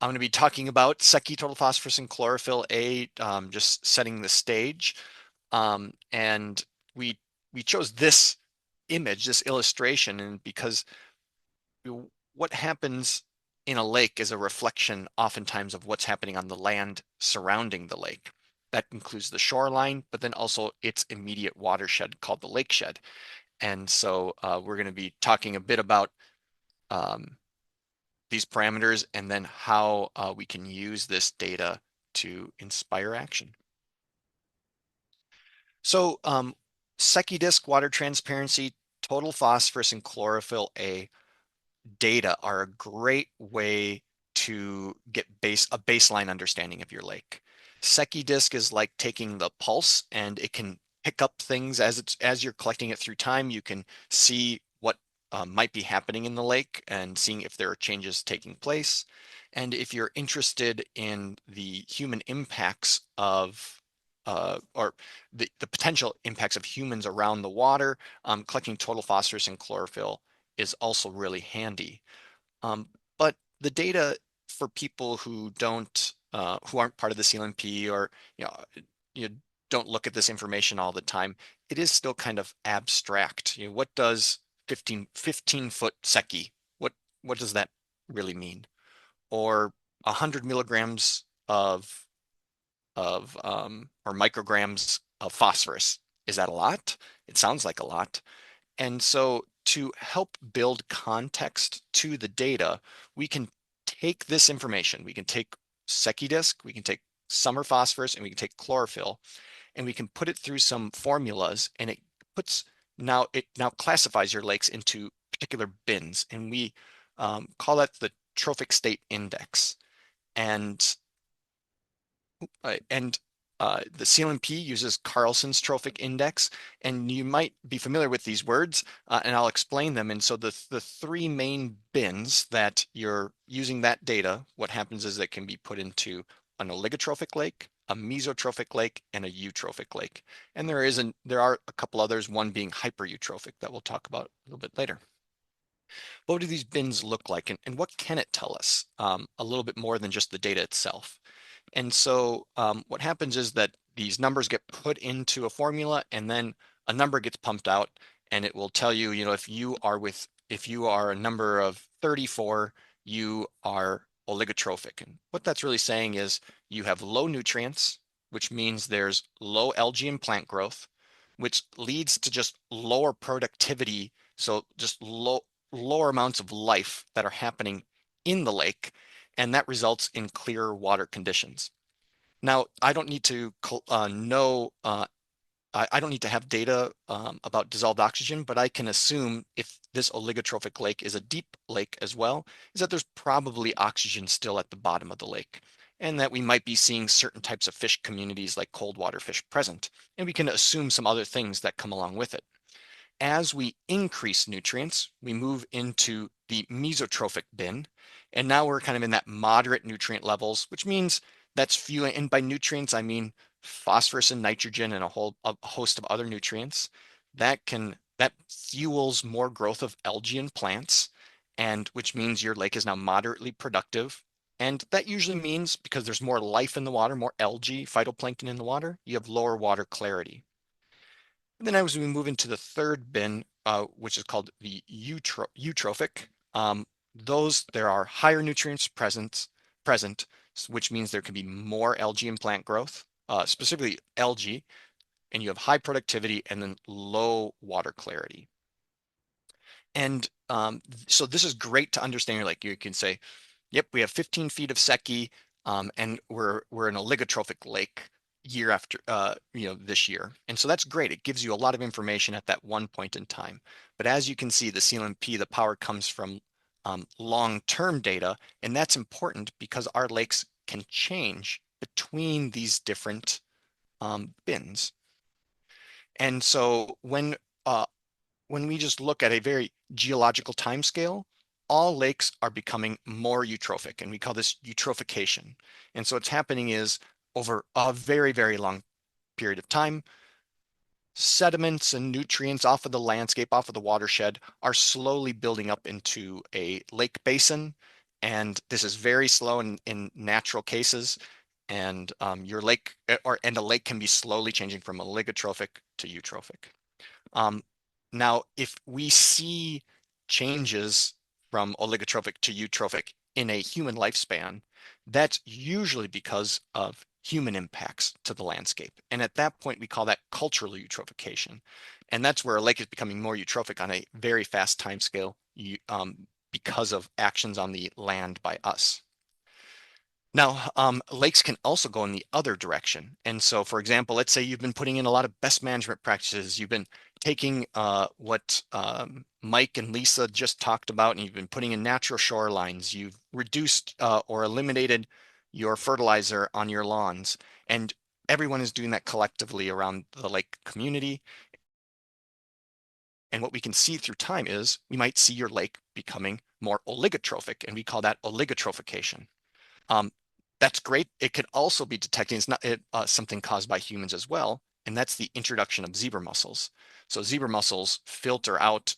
I'm going to be talking about Secchi total phosphorus and chlorophyll-a, just setting the stage. And we chose this image, this illustration, and because what happens in a lake is a reflection oftentimes of what's happening on the land surrounding the lake. That includes the shoreline, but then also its immediate watershed called the lakeshed. And so we're going to be talking a bit about um, these parameters and then how we can use this data to inspire action. So Secchi disk, water transparency, total phosphorus, and chlorophyll-a data are a great way to get a baseline understanding of your lake. Secchi disk is like taking the pulse, and it can pick up things as you're collecting it through time. You can see what might be happening in the lake and seeing if there are changes taking place. And if you're interested in the human impacts of or the potential impacts of humans around the water, collecting total phosphorus and chlorophyll is also really handy. But the data for people who who aren't part of the CLMP, or you know, you don't look at this information all the time, it is still kind of abstract. What does 15-foot Secchi, what does that really mean? Or 100 milligrams or micrograms of phosphorus. Is that a lot? It sounds like a lot. And so to help build context to the data, we can take this information. We can take Secchi disk, we can take summer phosphorus, and we can take chlorophyll, and we can put it through some formulas, and it now classifies your lakes into particular bins, and we call that the trophic state index. And the CLMP uses Carlson's trophic index, and you might be familiar with these words, and I'll explain them. And so the three main bins that you're using that data, what happens is it can be put into an oligotrophic lake, a mesotrophic lake, and a eutrophic lake. And there are a couple others, one being hypereutrophic that we'll talk about a little bit later. What do these bins look like, and what can it tell us a little bit more than just the data itself? And so what happens is that these numbers get put into a formula, and then a number gets pumped out, and it will tell you, if you are a number of 34, you are oligotrophic. And what that's really saying is you have low nutrients, which means there's low algae and plant growth, which leads to just lower productivity. So just lower amounts of life that are happening in the lake, and that results in clearer water conditions. Now, I don't need to I don't need to have data about dissolved oxygen, but I can assume if this oligotrophic lake is a deep lake as well, is that there's probably oxygen still at the bottom of the lake, and that we might be seeing certain types of fish communities like cold water fish present, and we can assume some other things that come along with it. As we increase nutrients, we move into the mesotrophic bin, and now we're kind of in that moderate nutrient levels, which means that's few, and by nutrients, I mean phosphorus and nitrogen and a host of other nutrients. That fuels more growth of algae in plants, and which means your lake is now moderately productive. And that usually means, because there's more life in the water, more algae, phytoplankton in the water, you have lower water clarity. And then as we move into the third bin, which is called the eutrophic, there are higher nutrients present, which means there can be more algae and plant growth, specifically algae, and you have high productivity and then low water clarity. And so this is great to understand. Like you can say, yep, we have 15 feet of Secchi, and we're an oligotrophic lake year after this year. And so that's great. It gives you a lot of information at that one point in time. But as you can see, the CLMP, the power comes from long-term data, and that's important because our lakes can change between these different bins. And so when we just look at a very geological timescale, all lakes are becoming more eutrophic, and we call this eutrophication. And so what's happening is, over a very, very long period of time, sediments and nutrients off of the landscape, off of the watershed, are slowly building up into a lake basin, And this is very slow in natural cases. And your lake and a lake can be slowly changing from oligotrophic to eutrophic. Um, Now, if we see changes from oligotrophic to eutrophic in a human lifespan, that's usually because of human impacts to the landscape. And at that point, we call that cultural eutrophication. And that's where a lake is becoming more eutrophic on a very fast timescale because of actions on the land by us. Now, lakes can also go in the other direction. And so, for example, let's say you've been putting in a lot of best management practices. You've been taking what Mike and Lisa just talked about, and you've been putting in natural shorelines. You've reduced or eliminated your fertilizer on your lawns. And everyone is doing that collectively around the lake community. And what we can see through time is we might see your lake becoming more oligotrophic, and we call that oligotrophication. Um, that's great. It could also be detecting something caused by humans as well, and that's the introduction of zebra mussels. So zebra mussels filter out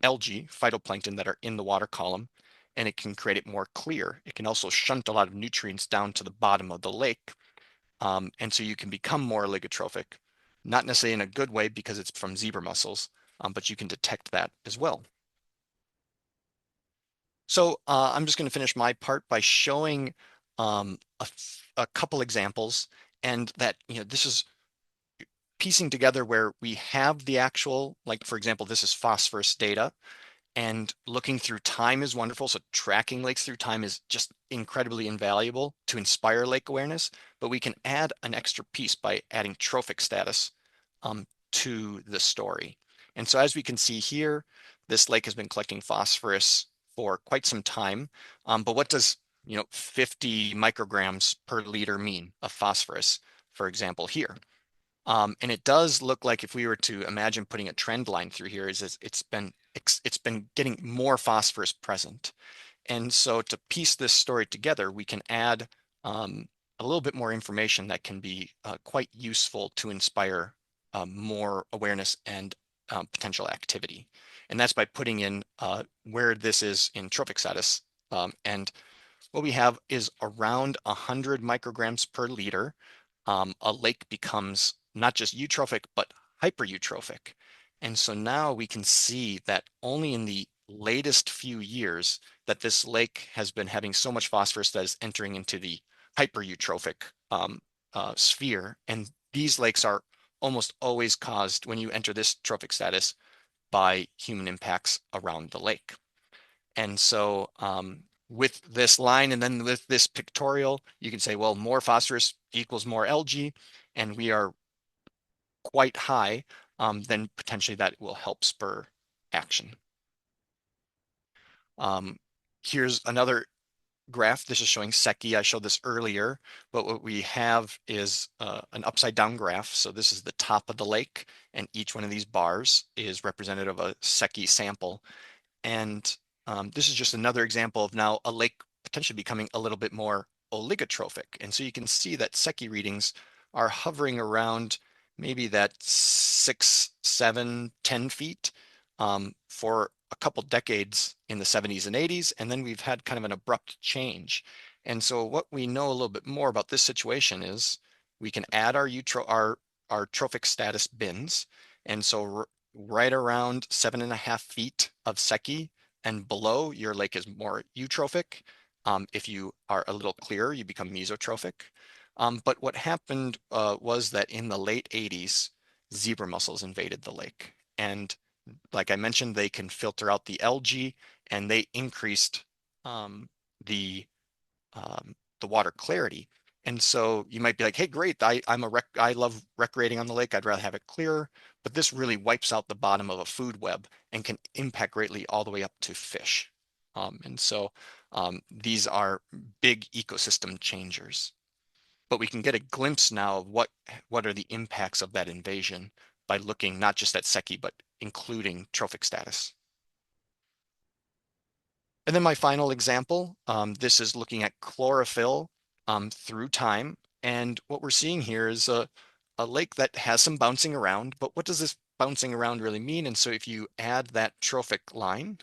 algae, phytoplankton that are in the water column, and it can create it more clear. It can also shunt a lot of nutrients down to the bottom of the lake, and so you can become more oligotrophic, not necessarily in a good way because it's from zebra mussels, but you can detect that as well. So I'm just going to finish my part by showing a couple examples, and that this is piecing together where we have the actual, like for example, this is phosphorus data, and looking through time is wonderful. So tracking lakes through time is just incredibly invaluable to inspire lake awareness, but we can add an extra piece by adding trophic status to the story. And so as we can see here, this lake has been collecting phosphorus for quite some time. But what does 50 micrograms per liter mean of phosphorus, for example, here? And it does look like if we were to imagine putting a trend line through here, it's been getting more phosphorus present. And so to piece this story together, we can add a little bit more information that can be quite useful to inspire more awareness and potential activity. And that's by putting in where this is in trophic status. And what we have is around 100 micrograms per liter. A lake becomes not just eutrophic, but hypereutrophic. And so now we can see that only in the latest few years that this lake has been having so much phosphorus that is entering into the hypereutrophic sphere. And these lakes are almost always caused when you enter this trophic status by human impacts around the lake. And so with this line and then with this pictorial, you can say, well, more phosphorus equals more algae, and we are quite high, then potentially that will help spur action. Um, Here's another graph. This is showing Secchi. I showed this earlier, but what we have is an upside down graph. So this is the top of the lake, and each one of these bars is representative of a Secchi sample. And this is just another example of now a lake potentially becoming a little bit more oligotrophic. And so you can see that Secchi readings are hovering around maybe that 6, 7, 10 feet for a couple decades in the 70s and 80s. And then we've had kind of an abrupt change. And so what we know a little bit more about this situation is we can add our trophic status bins. And so right around 7.5 feet of Secchi and below, your lake is more eutrophic. If you are a little clearer, you become mesotrophic. But what happened was that in the late 80s, zebra mussels invaded the lake. And like I mentioned, they can filter out the algae, and they increased um, the the water clarity. And so you might be like, hey, great, I love recreating on the lake. I'd rather have it clearer, but this really wipes out the bottom of a food web and can impact greatly all the way up to fish. And so these are big ecosystem changers. But we can get a glimpse now of what are the impacts of that invasion by looking not just at Secchi, but including trophic status. And then my final example, this is looking at chlorophyll through time. And what we're seeing here is a lake that has some bouncing around, but what does this bouncing around really mean? And so if you add that trophic line,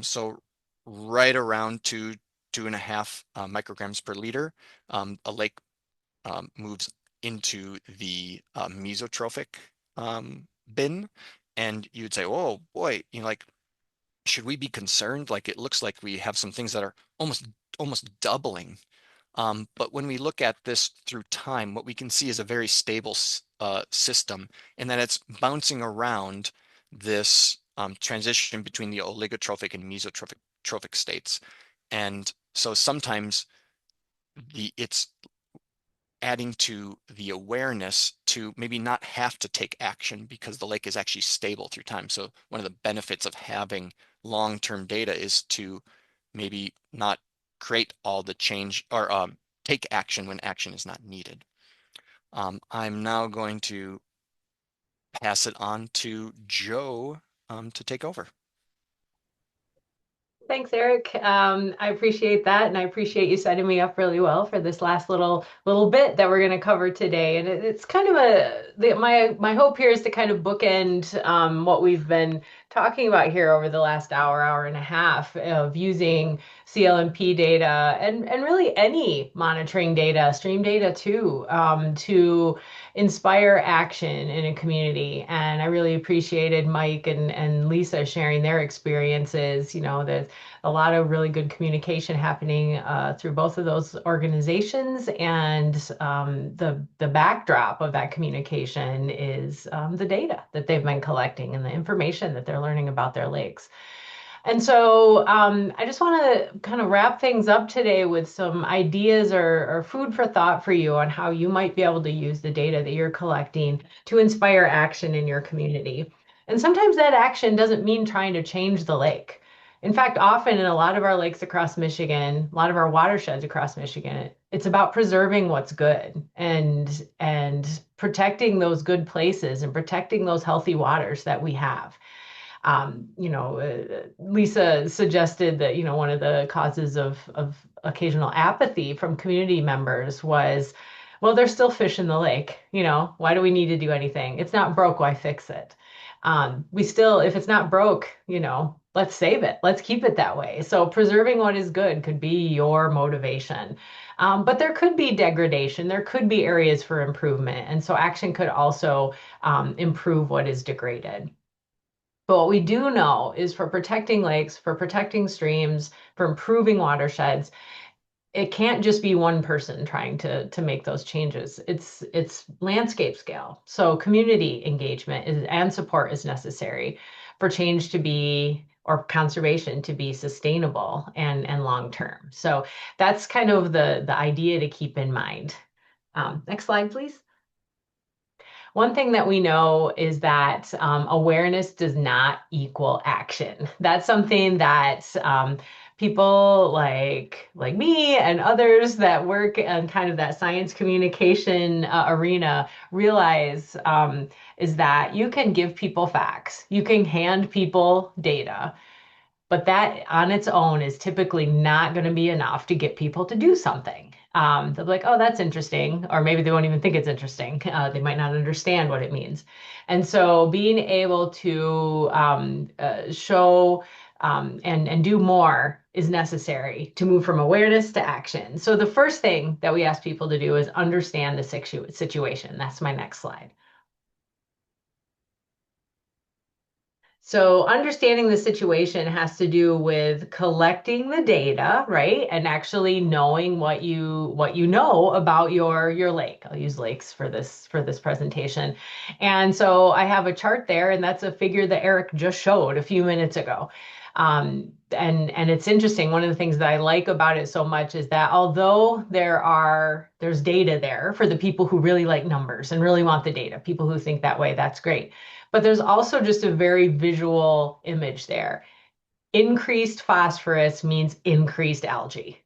so right around to 2.5 micrograms per liter, a lake moves into the mesotrophic bin, and you'd say, oh boy, like, should we be concerned? Like, it looks like we have some things that are almost doubling. But when we look at this through time, what we can see is a very stable system, and that it's bouncing around this transition between the oligotrophic and mesotrophic trophic states. And so sometimes it's adding to the awareness to maybe not have to take action because the lake is actually stable through time. So one of the benefits of having long-term data is to maybe not create all the change or take action when action is not needed. I'm now going to pass it on to Joe to take over. Thanks, Eric. I appreciate that, and I appreciate you setting me up really well for this last little bit that we're going to cover today. And it's kind of my hope here is to kind of bookend what we've been talking about here over the last hour and a half of using CLMP data and really any monitoring data, stream data too, to inspire action in a community. And I really appreciated Mike and Lisa sharing their experiences. There's a lot of really good communication happening through both of those organizations. And the backdrop of that communication is the data that they've been collecting and the information that they're learning about their lakes. And so I just want to kind of wrap things up today with some ideas or food for thought for you on how you might be able to use the data that you're collecting to inspire action in your community. And sometimes that action doesn't mean trying to change the lake. In fact, often in a lot of our lakes across Michigan, a lot of our watersheds across Michigan, it's about preserving what's good and protecting those good places and protecting those healthy waters that we have. Lisa suggested that, one of the causes of occasional apathy from community members was, well, there's still fish in the lake. Why do we need to do anything? It's not broke, why fix it? If it's not broke, let's save it. Let's keep it that way. So preserving what is good could be your motivation. But there could be degradation. There could be areas for improvement. And so action could also improve what is degraded. But what we do know is for protecting lakes, for protecting streams, for improving watersheds, it can't just be one person trying to make those changes. It's landscape scale. So community engagement and support is necessary for change to be or conservation to be sustainable and long term. So that's kind of the idea to keep in mind. Next slide, please. One thing that we know is that awareness does not equal action. That's something that people like me and others that work in kind of that science communication arena realize is that you can give people facts, you can hand people data, but that on its own is typically not going to be enough to get people to do something. They'll be like, oh, that's interesting. Or maybe they won't even think it's interesting. They might not understand what it means. And so being able to show and do more is necessary to move from awareness to action. So the first thing that we ask people to do is understand the situation. That's my next slide. So understanding the situation has to do with collecting the data, right? And actually knowing what you know about your lake. I'll use lakes for this presentation. And so I have a chart there, and that's a figure that Eric just showed a few minutes ago. And it's interesting. One of the things that I like about it so much is that although there's data there for the people who really like numbers and really want the data, people who think that way, that's great. But there's also just a very visual image there. Increased phosphorus means increased algae.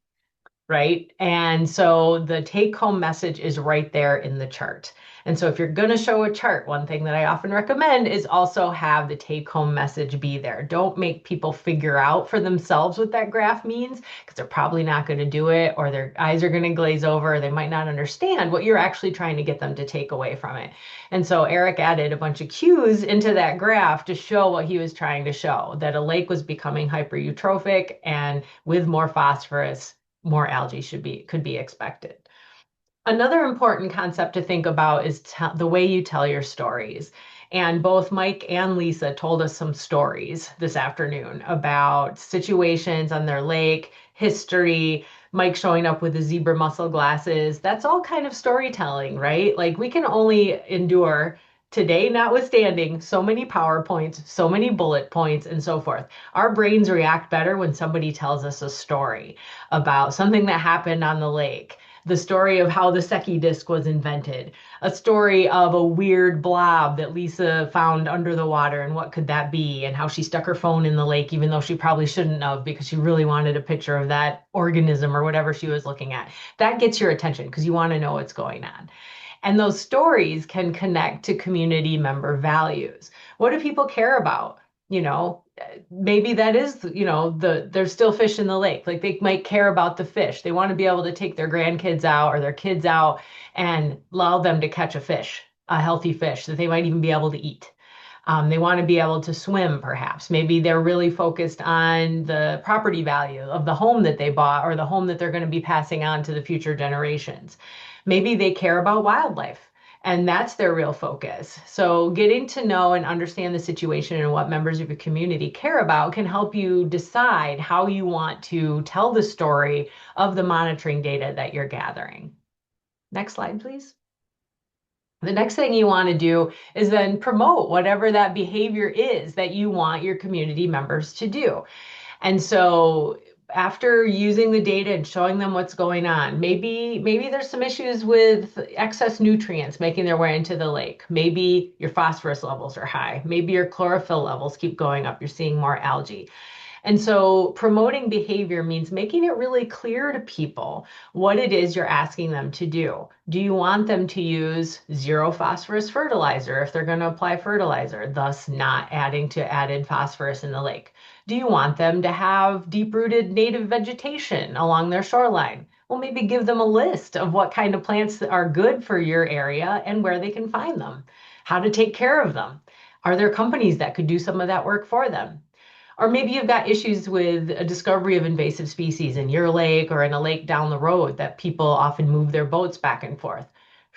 right? And so the take home message is right there in the chart. And so if you're going to show a chart, one thing that I often recommend is also have the take home message be there. Don't make people figure out for themselves what that graph means because they're probably not going to do it, or their eyes are going to glaze over, or they might not understand what you're actually trying to get them to take away from it. And so Erick added a bunch of cues into that graph to show what he was trying to show, that a lake was becoming hypereutrophic, and with more phosphorus, more algae could be expected. Another important concept to think about is the way you tell your stories. And both Mike and Lisa told us some stories this afternoon about situations on their lake, history, Mike showing up with the zebra mussel glasses. That's all kind of storytelling, right? Like we can only endure today, notwithstanding so many PowerPoints, so many bullet points, and so forth. Our brains react better when somebody tells us a story about something that happened on the lake, the story of how the Secchi disc was invented, a story of a weird blob that Lisa found under the water and what could that be, and how she stuck her phone in the lake even though she probably shouldn't have because she really wanted a picture of that organism or whatever she was looking at. That gets your attention because you want to know what's going on. And those stories can connect to community member values. What do people care about? You know, maybe that is, there's still fish in the lake. Like they might care about the fish. They want to be able to take their grandkids out or their kids out and allow them to catch a fish, a healthy fish that they might even be able to eat. They want to be able to swim, perhaps. Maybe they're really focused on the property value of the home that they bought or the home that they're going to be passing on to the future generations. Maybe they care about wildlife, and that's their real focus. So, getting to know and understand the situation and what members of your community care about can help you decide how you want to tell the story of the monitoring data that you're gathering. Next slide, please. The next thing you want to do is then promote whatever that behavior is that you want your community members to do. And so after using the data and showing them what's going on, maybe there's some issues with excess nutrients making their way into the lake. Maybe your phosphorus levels are high. Maybe your chlorophyll levels keep going up. You're seeing more algae. And so promoting behavior means making it really clear to people what it is you're asking them to do. Do you want them to use zero phosphorus fertilizer if they're going to apply fertilizer, thus not adding to added phosphorus in the lake? Do you want them to have deep-rooted native vegetation along their shoreline? Well, maybe give them a list of what kind of plants are good for your area and where they can find them, how to take care of them. Are there companies that could do some of that work for them? Or maybe you've got issues with a discovery of invasive species in your lake or in a lake down the road that people often move their boats back and forth.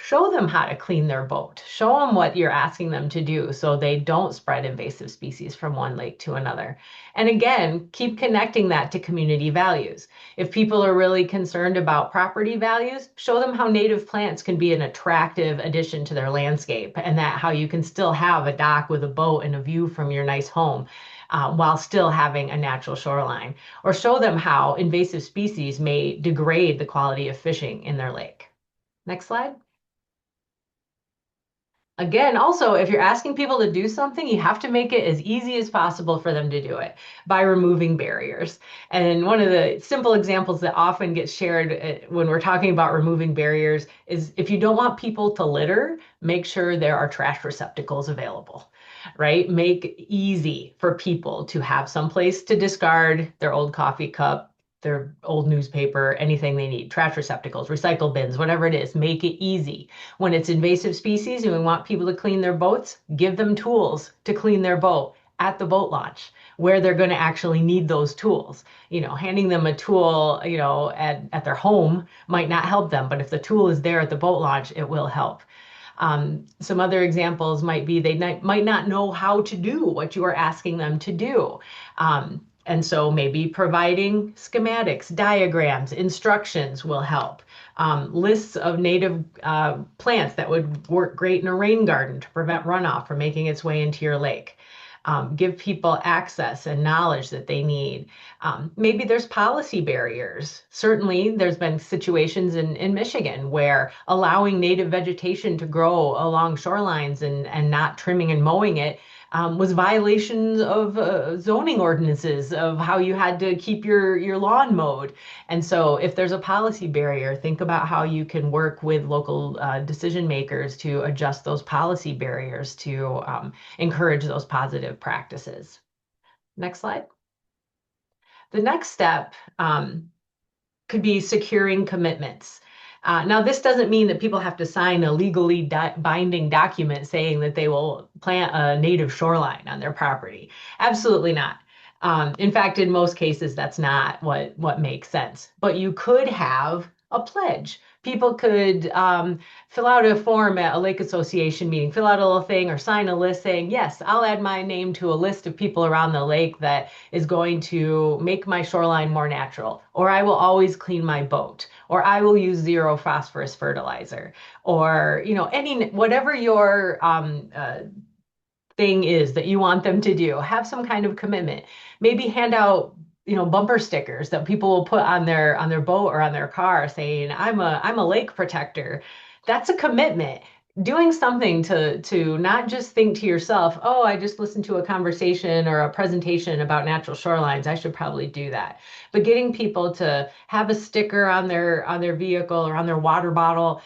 Show them how to clean their boat. Show them what you're asking them to do so they don't spread invasive species from one lake to another. And again, keep connecting that to community values. If people are really concerned about property values, show them how native plants can be an attractive addition to their landscape, and that how you can still have a dock with a boat and a view from your nice home while still having a natural shoreline, or show them how invasive species may degrade the quality of fishing in their lake. Next slide. Again, also, if you're asking people to do something, you have to make it as easy as possible for them to do it by removing barriers. And one of the simple examples that often gets shared when we're talking about removing barriers is if you don't want people to litter, make sure there are trash receptacles available, right? Make it easy for people to have some place to discard their old coffee cup, their old newspaper, anything they need, trash receptacles, recycle bins, whatever it is, make it easy. When it's invasive species and we want people to clean their boats, give them tools to clean their boat at the boat launch where they're going to actually need those tools. Handing them a tool, at their home might not help them, but if the tool is there at the boat launch, it will help. Some other examples might be they might not know how to do what you are asking them to do. And so maybe providing schematics, diagrams, instructions will help. Lists of native plants that would work great in a rain garden to prevent runoff from making its way into your lake. Give people access and knowledge that they need. Maybe there's policy barriers. Certainly, there's been situations in Michigan where allowing native vegetation to grow along shorelines and not trimming and mowing it Was violations of zoning ordinances of how you had to keep your lawn mowed. And so if there's a policy barrier, think about how you can work with local decision makers to adjust those policy barriers to encourage those positive practices. Next slide. The next step could be securing commitments. Now, this doesn't mean that people have to sign a legally binding document saying that they will plant a native shoreline on their property. Absolutely not. In fact, in most cases, that's not what makes sense. But you could have a pledge. People could fill out a form at a lake association meeting, fill out a little thing or sign a list saying, yes, I'll add my name to a list of people around the lake that is going to make my shoreline more natural, or I will always clean my boat, or I will use zero phosphorus fertilizer, or any whatever your thing is that you want them to do. Have some kind of commitment. Maybe hand out bumper stickers that people will put on their boat or on their car saying I'm a lake protector. That's a commitment. Doing something to not just think to yourself, oh, I just listened to a conversation or a presentation about natural shorelines, I should probably do that. But getting people to have a sticker on their vehicle or on their water bottle,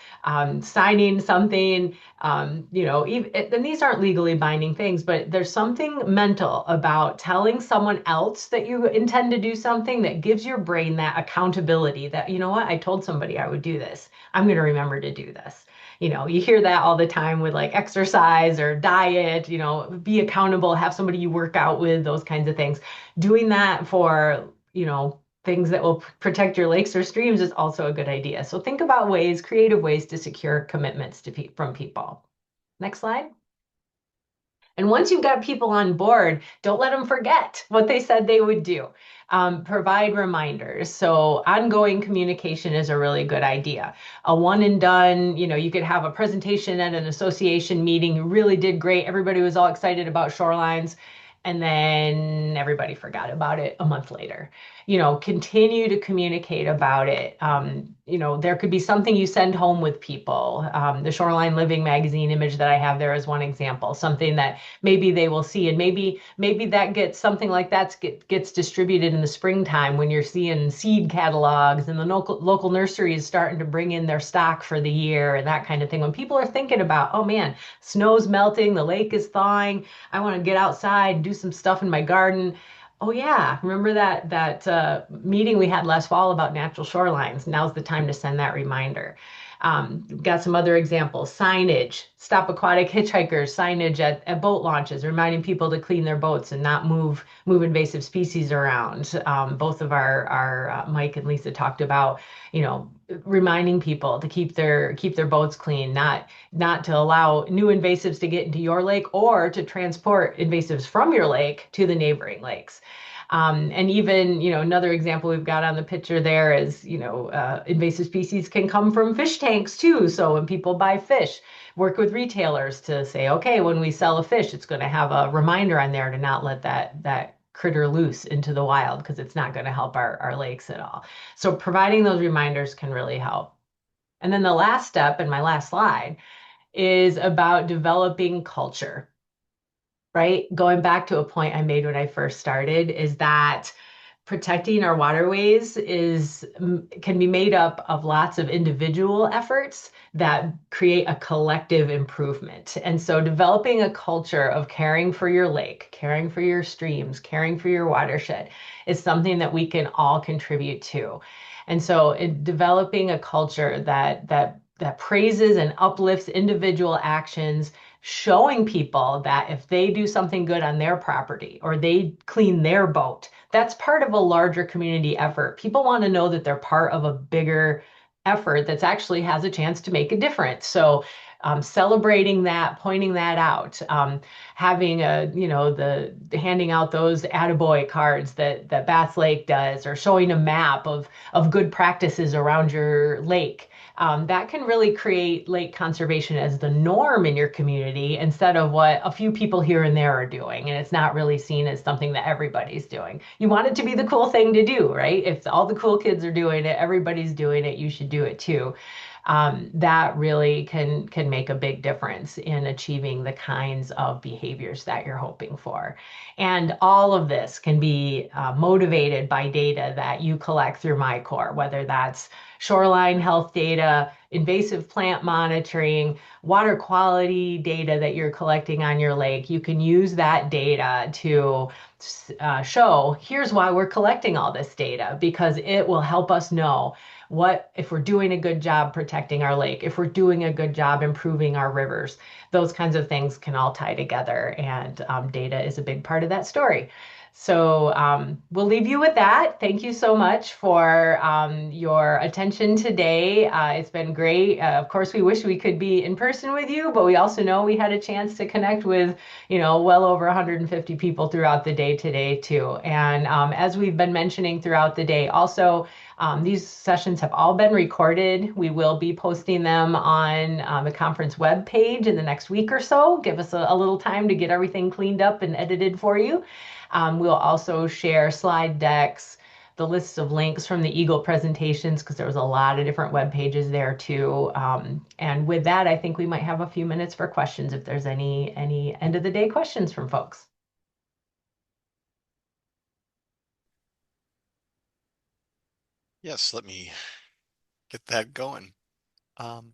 signing something, and these aren't legally binding things, but there's something mental about telling someone else that you intend to do something that gives your brain that accountability that, you know what, I told somebody I would do this. I'm going to remember to do this. You hear that all the time with like exercise or diet, be accountable, have somebody you work out with, those kinds of things. Doing that for, things that will protect your lakes or streams is also a good idea. So think about creative ways to secure commitments from people. Next slide. And once you've got people on board, don't let them forget what they said they would do. Provide reminders. So ongoing communication is a really good idea. A one and done, you could have a presentation at an association meeting. You really did great. Everybody was all excited about shorelines. And then everybody forgot about it a month later. Continue to communicate about it. There could be something you send home with people. The Shoreline Living magazine image that I have there is one example, something that maybe they will see. And maybe that gets something like that gets distributed in the springtime when you're seeing seed catalogs and the local nursery is starting to bring in their stock for the year and that kind of thing. When people are thinking about, oh man, snow's melting, the lake is thawing, I want to get outside and do some stuff in my garden. Oh yeah, remember that meeting we had last fall about natural shorelines? Now's the time to send that reminder. We've got some other examples. Signage, stop aquatic hitchhikers, signage at boat launches, reminding people to clean their boats and not move invasive species around. Both of our Mike and Lisa talked about, reminding people to keep their boats clean, not to allow new invasives to get into your lake or to transport invasives from your lake to the neighboring lakes. And even, another example we've got on the picture there is, invasive species can come from fish tanks too. So when people buy fish, work with retailers to say, okay, when we sell a fish, it's going to have a reminder on there to not let that critter loose into the wild because it's not going to help our lakes at all. So providing those reminders can really help. And then the last step in my last slide is about developing culture, right? Going back to a point I made when I first started is that protecting our waterways can be made up of lots of individual efforts that create a collective improvement. And so developing a culture of caring for your lake, caring for your streams, caring for your watershed is something that we can all contribute to. And so developing a culture that praises and uplifts individual actions, showing people that if they do something good on their property or they clean their boat, that's part of a larger community effort. People want to know that they're part of a bigger effort that's actually has a chance to make a difference. So celebrating that, pointing that out, having the handing out those attaboy cards that Bass Lake does, or showing a map of good practices around your lake. That can really create lake conservation as the norm in your community instead of what a few people here and there are doing. And it's not really seen as something that everybody's doing. You want it to be the cool thing to do, right? If all the cool kids are doing it, everybody's doing it, you should do it too. that really can make a big difference in achieving the kinds of behaviors that you're hoping for. And all of this can be motivated by data that you collect through MiCorps, whether that's shoreline health data, invasive plant monitoring, water quality data that you're collecting on your lake. You can use that data to show here's why we're collecting all this data, because it will help us know what if we're doing a good job protecting our lake, if we're doing a good job improving our rivers. Those kinds of things can all tie together, and data is a big part of that story. So we'll leave you with that. Thank you so much for your attention today. It's been great. Of course, we wish we could be in person with you, but we also know we had a chance to connect with, well over 150 people throughout the day today too. And as we've been mentioning throughout the day, also, these sessions have all been recorded. We will be posting them on the conference web page in the next week or so. Give us a little time to get everything cleaned up and edited for you. We'll also share slide decks, the lists of links from the Eagle presentations, because there was a lot of different web pages there too. And with that, I think we might have a few minutes for questions if there's any end of the day questions from folks. Yes, let me get that going. Um,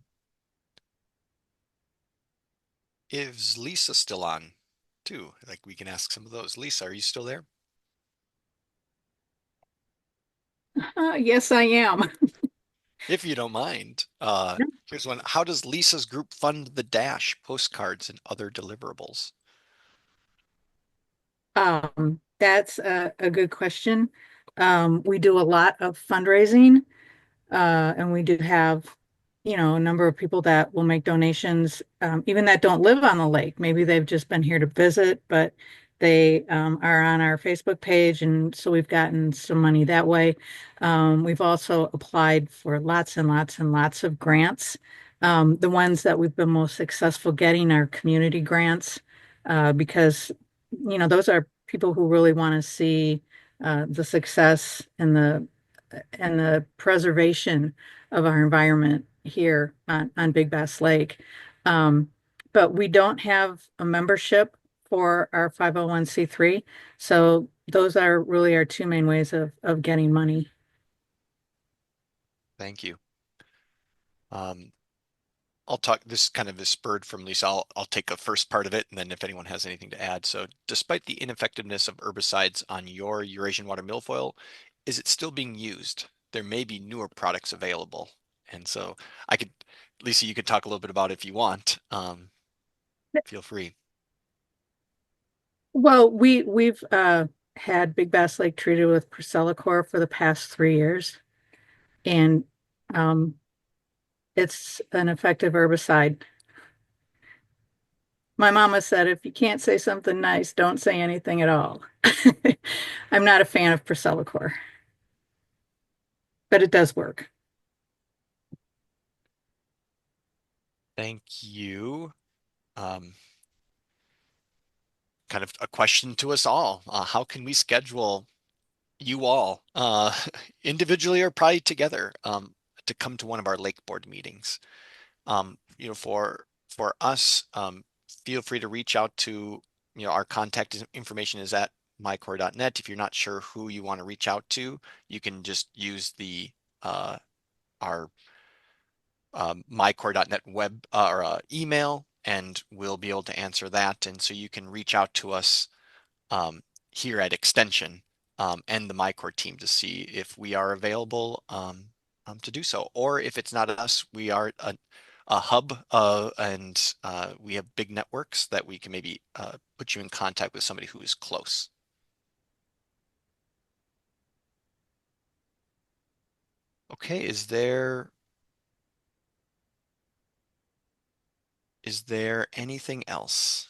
is Lisa still on too? Like we can ask some of those. Lisa, are you still there? Yes, I am. If you don't mind, here's one. How does Lisa's group fund the Dash postcards and other deliverables? That's a good question. We do a lot of fundraising, and we do have, a number of people that will make donations, even that don't live on the lake. Maybe they've just been here to visit, but they are on our Facebook page, and so we've gotten some money that way. We've also applied for lots and lots and lots of grants. The ones that we've been most successful getting are community grants, because, those are people who really want to see the success and the preservation of our environment here on Big Bass Lake. Um, but we don't have a membership for our 501(c)(3). So those are really our two main ways of getting money. Thank you. I'll talk, this kind of is spurred from Lisa. I'll take a first part of it, and then if anyone has anything to add. So despite the ineffectiveness of herbicides on your Eurasian water milfoil, is it still being used? There may be newer products available. And so Lisa, you could talk a little bit about it if you want. Feel free. Well, we've had Big Bass Lake treated with Priscillacor for the past 3 years, and um, it's an effective herbicide. My mama said, if you can't say something nice, don't say anything at all. I'm not a fan of Priscillacor, but it does work. Thank you. Kind of a question to us all. How can we schedule you all, individually or probably together, to come to one of our lake board meetings? For us, feel free to reach out to, our contact information is at micorps.net. If you're not sure who you want to reach out to, you can just use our micorps.net web or email, and we'll be able to answer that. And so you can reach out to us here at Extension and the MiCorps team to see if we are available to do so. Or if it's not us, we are a hub and we have big networks that we can maybe put you in contact with somebody who is close. Okay, is there anything else?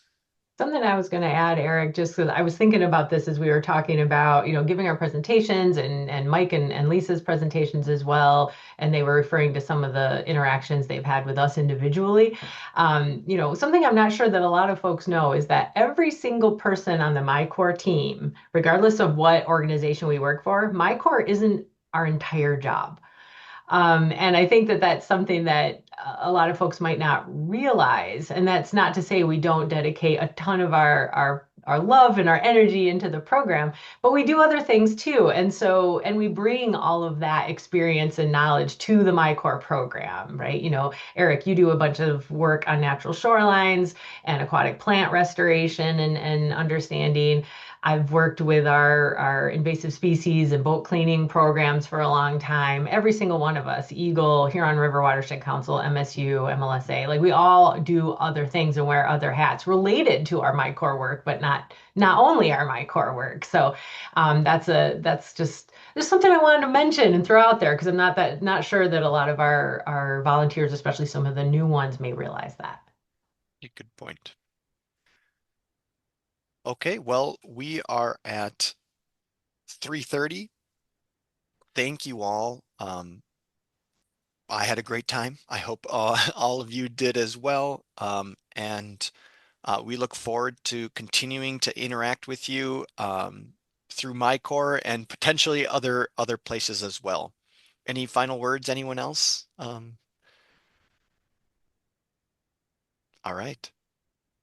Something I was going to add, Eric, just because I was thinking about this as we were talking about, giving our presentations and Mike and Lisa's presentations as well. And they were referring to some of the interactions they've had with us individually. Something I'm not sure that a lot of folks know is that every single person on the MiCorps team, regardless of what organization we work for, MiCorps isn't our entire job. And I think that that's something that a lot of folks might not realize. And that's not to say we don't dedicate a ton of our love and our energy into the program, but we do other things too. And we bring all of that experience and knowledge to the MiCorps program, right? You know, Eric, you do a bunch of work on natural shorelines and aquatic plant restoration and understanding. I've worked with our invasive species and boat cleaning programs for a long time. Every single one of us, Eagle, Huron River Watershed Council, MSU, MLSA, like we all do other things and wear other hats related to our MiCorps work, but not only our MiCorps work. So that's just something I wanted to mention and throw out there because I'm not sure that a lot of our volunteers, especially some of the new ones, may realize that. A good point. Okay, well, we are at 3:30. Thank you all. I had a great time. I hope all of you did as well. And we look forward to continuing to interact with you through MiCorps and potentially other places as well. Any final words, anyone else? All right.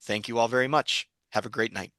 Thank you all very much. Have a great night.